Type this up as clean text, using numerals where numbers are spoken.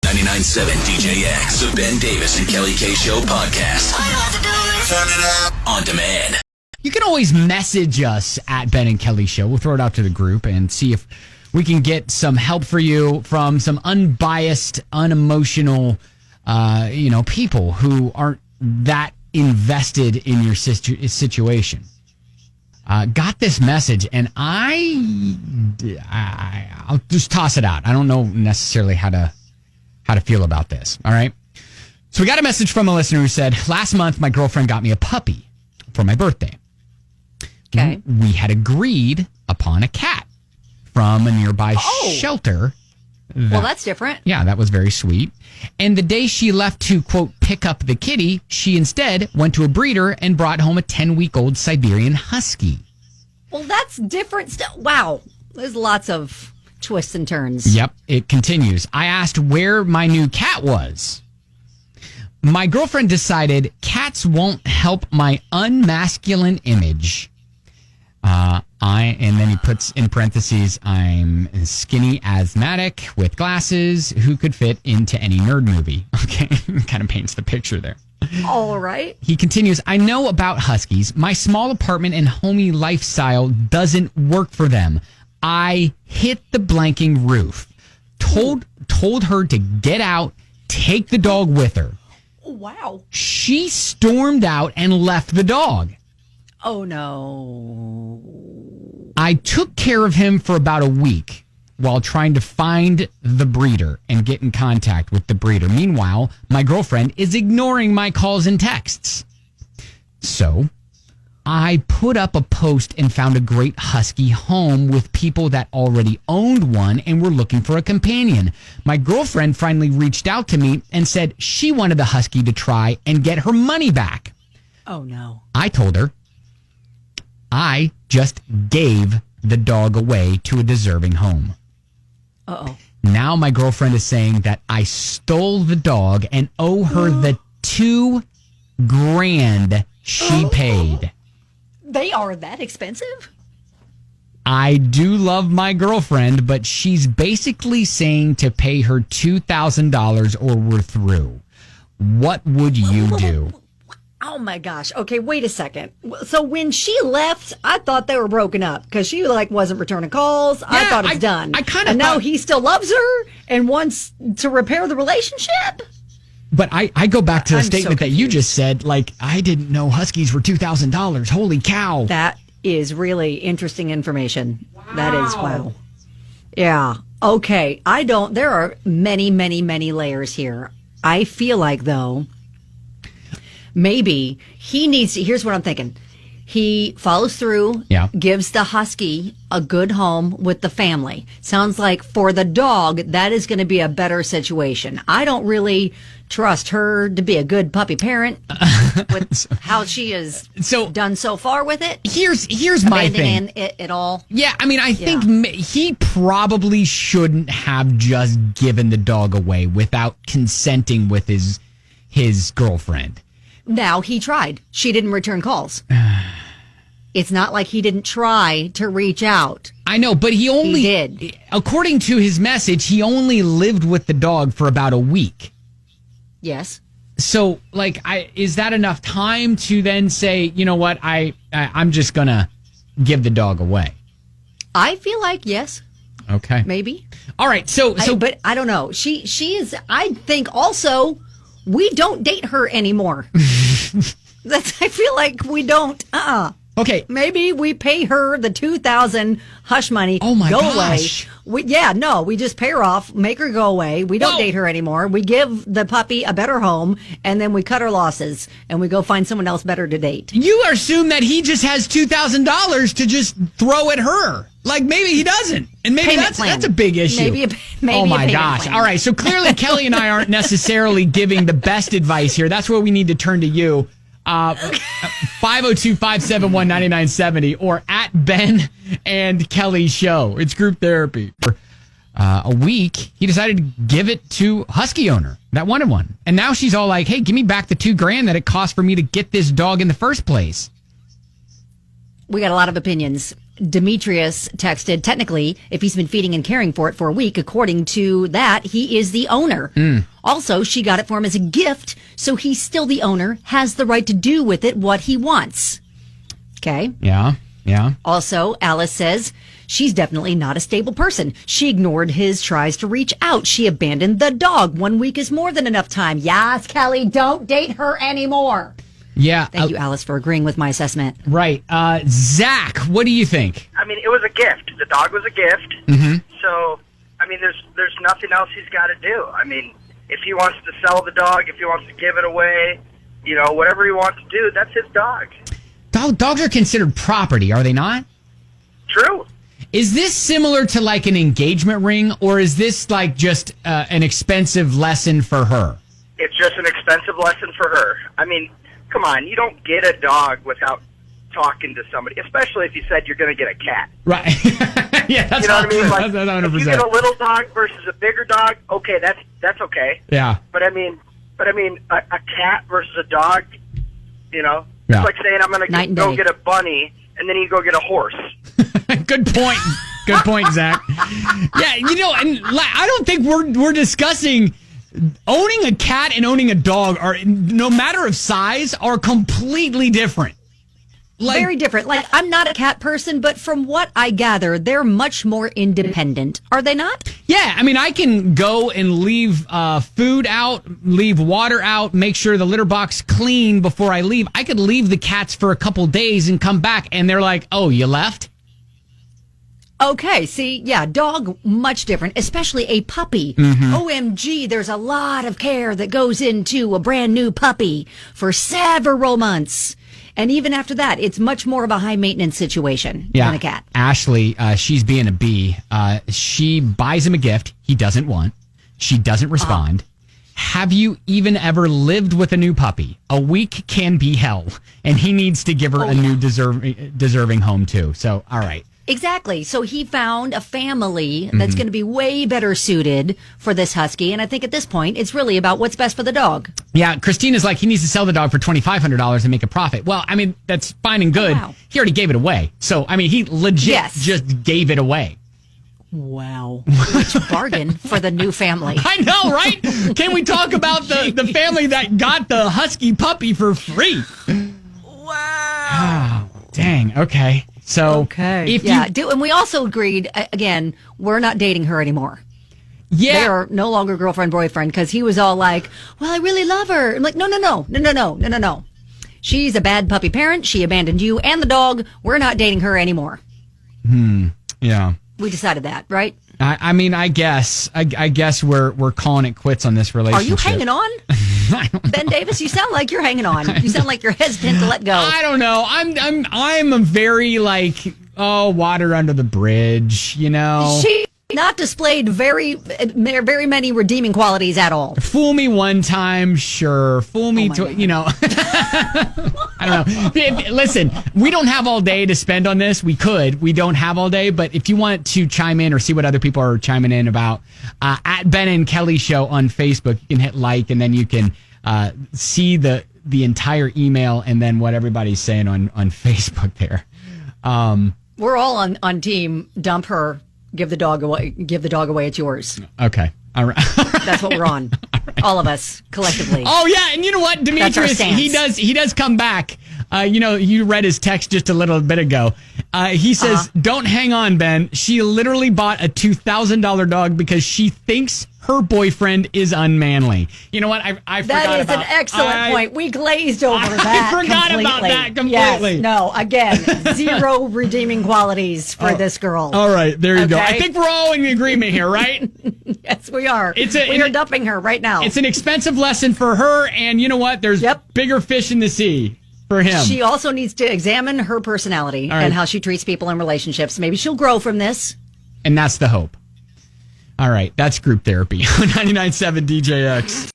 99.7 DJX, the Ben Davis and Kelly K Show podcast. All you have to do is turn it up on demand. You can always message us at Ben and Kelly Show. We'll throw it out to the group and see if we can get some help for you from some unbiased, unemotional, people who aren't that invested in your situation. Got this message, and I'll just toss it out. I don't know necessarily how to feel about this. All right. So we got a message from a listener who said, last month my girlfriend got me a puppy for my birthday. Okay. We had agreed upon a cat from a nearby shelter. Well, that's different. Yeah, that was very sweet. And the day she left to, quote, pick up the kitty, she instead went to a breeder and brought home a 10-week-old Siberian Husky. Well, that's different. Wow. There's lots of twists and turns. Yep, it continues. I asked where my new cat was. My girlfriend decided cats won't help my unmasculine image. And then he puts in parentheses, I'm skinny asthmatic with glasses who could fit into any nerd movie. Okay, kind of paints the picture there. All right. He continues, I know about Huskies. My small apartment and homey lifestyle doesn't work for them. I hit the blanking roof. Told her to get out, take the dog with her. Oh, wow. She stormed out and left the dog. Oh, no. I took care of him for about a week while trying to find the breeder and get in contact with the breeder. Meanwhile, my girlfriend is ignoring my calls and texts. So I put up a post and found a great Husky home with people that already owned one and were looking for a companion. My girlfriend finally reached out to me and said she wanted the Husky to try and get her money back. Oh, no. I told her I just gave the dog away to a deserving home. Uh-oh. Now my girlfriend is saying that I stole the dog and owe her the $2,000 she paid. They are that expensive? I do love my girlfriend, but she's basically saying to pay her $2,000 or we're through. What would you do? Oh, my gosh. Okay, wait a second. So when she left, I thought they were broken up because she wasn't returning calls. I thought it was done. And now he still loves her and wants to repair the relationship? But I go back to the statement that you just said, I didn't know Huskies were $2,000. Holy cow. That is really interesting information. Wow. That is, wow. Yeah. Okay. There are many, many, many layers here. I feel like, though, maybe he needs to, here's what I'm thinking. He follows through, gives the Husky a good home with the family. Sounds like for the dog, that is going to be a better situation. I don't really trust her to be a good puppy parent with how she has done so far with it. Here's my thing. Abandoning it all. Yeah, I mean, I think he probably shouldn't have just given the dog away without consenting with his girlfriend. Now, he tried. She didn't return calls. It's not like he didn't try to reach out. I know, but he did. According to his message, he only lived with the dog for about a week. Yes. So, is that enough time to then say, you know what, I'm just going to give the dog away? I feel like yes. Okay. Maybe. All right. But I don't know. She is, I think also, we don't date her anymore. I feel like we don't. Okay. Maybe we pay her the $2,000 hush money. Oh my gosh. We just pay her off, make her go away. We don't date her anymore. We give the puppy a better home, and then we cut our losses, and we go find someone else better to date. You assume that he just has $2,000 to just throw at her. Maybe he doesn't. And maybe that's a big issue. Maybe oh my gosh. Plan. All right. So clearly Kelly and I aren't necessarily giving the best advice here. That's where we need to turn to you. 502-571-9970 or at Ben and Kelly Show. It's group therapy. For a week, he decided to give it to Husky owner that wanted one. And now she's all like, hey, give me back the $2,000 that it cost for me to get this dog in the first place. We got a lot of opinions. Demetrius texted, technically, if he's been feeding and caring for it for a week, according to that, he is the owner. Also, she got it for him as a gift, so he's still the owner, has the right to do with it what he wants. Okay? Yeah. Also, Alice says she's definitely not a stable person. She ignored his tries to reach out. She abandoned the dog. 1 week is more than enough time. Yes, Kelly, don't date her anymore. Yeah. Thank you, Alice, for agreeing with my assessment. Right. Zach, what do you think? I mean, it was a gift. The dog was a gift. Mm-hmm. So, I mean, there's nothing else he's got to do. I mean, if he wants to sell the dog, if he wants to give it away, whatever he wants to do, that's his dog. Dogs are considered property, are they not? True. Is this similar to like an engagement ring, or is this like just an expensive lesson for her? It's just an expensive lesson for her. I mean, come on, you don't get a dog without talking to somebody, especially if you said you're going to get a cat. Right. Yeah, that's you know what I mean? Like, that's 100%. if you get a little dog versus a bigger dog, okay, that's okay. Yeah. But I mean, a cat versus a dog, Yeah. It's like saying I'm going to go get a bunny, and then you go get a horse. Good point. Good point, Zach. Yeah, and I don't think we're discussing owning a cat and owning a dog are, no matter of size, are completely different. Very different. Like, I'm not a cat person, but from what I gather, they're much more independent. Are they not? Yeah, I mean, I can go and leave food out, leave water out, make sure the litter box clean before I leave. I could leave the cats for a couple days and come back, and they're like, "Oh, you left?" Okay, see, yeah, dog, much different, especially a puppy. Mm-hmm. OMG, there's a lot of care that goes into a brand new puppy for several months. And even after that, it's much more of a high-maintenance situation than a cat. Ashley, she's being a bee. She buys him a gift he doesn't want. She doesn't respond. Have you even ever lived with a new puppy? A week can be hell, and he needs to give her a new deserving home, too. So, all right. Exactly. So he found a family that's going to be way better suited for this husky. And I think at this point, it's really about what's best for the dog. Yeah, Christina's like, he needs to sell the dog for $2,500 and make a profit. Well, I mean, that's fine and good. Oh, wow. He already gave it away. So, I mean, he legit just gave it away. Wow. Which bargain for the new family. I know, right? Can we talk about the family that got the husky puppy for free? Wow. Oh, dang. Okay. So, and we also agreed, again, we're not dating her anymore. Yeah. They are no longer girlfriend, boyfriend, because he was all like, well, I really love her. I'm like, no. She's a bad puppy parent. She abandoned you and the dog. We're not dating her anymore. Yeah. We decided that, right? I mean, I guess we're calling it quits on this relationship. Are you hanging on? Ben Davis, you sound like you're hanging on. You sound like you're hesitant to let go. I don't know. I'm a very water under the bridge, She not displayed very many redeeming qualities at all. Fool me one time, sure. Fool me I don't know. Listen, we don't have all day to spend on this. We could. We don't have all day. But if you want to chime in or see what other people are chiming in about, at Ben and Kelly Show on Facebook, you can hit like, and then you can see the entire email and then what everybody's saying on Facebook there. We're all on team dump her. Give the dog away. It's yours. Okay. All right. That's what we're on. All of us collectively. Oh yeah, and you know what, Demetrius, he does come back. You read his text just a little bit ago. He says, "Don't hang on, Ben. She literally bought a $2,000 dog because she thinks her boyfriend is unmanly." You know what? I forgot that is an excellent point. We glazed over that. I forgot about that completely. Yes, no, again, zero redeeming qualities for this girl. All right, there you go. I think we're all in agreement here, right? Yes, we are. We are dumping her right now. It's an expensive lesson for her, and you know what? There's bigger fish in the sea for him. She also needs to examine her personality and how she treats people in relationships. Maybe she'll grow from this. And that's the hope. All right, that's group therapy on 99.7 DJX.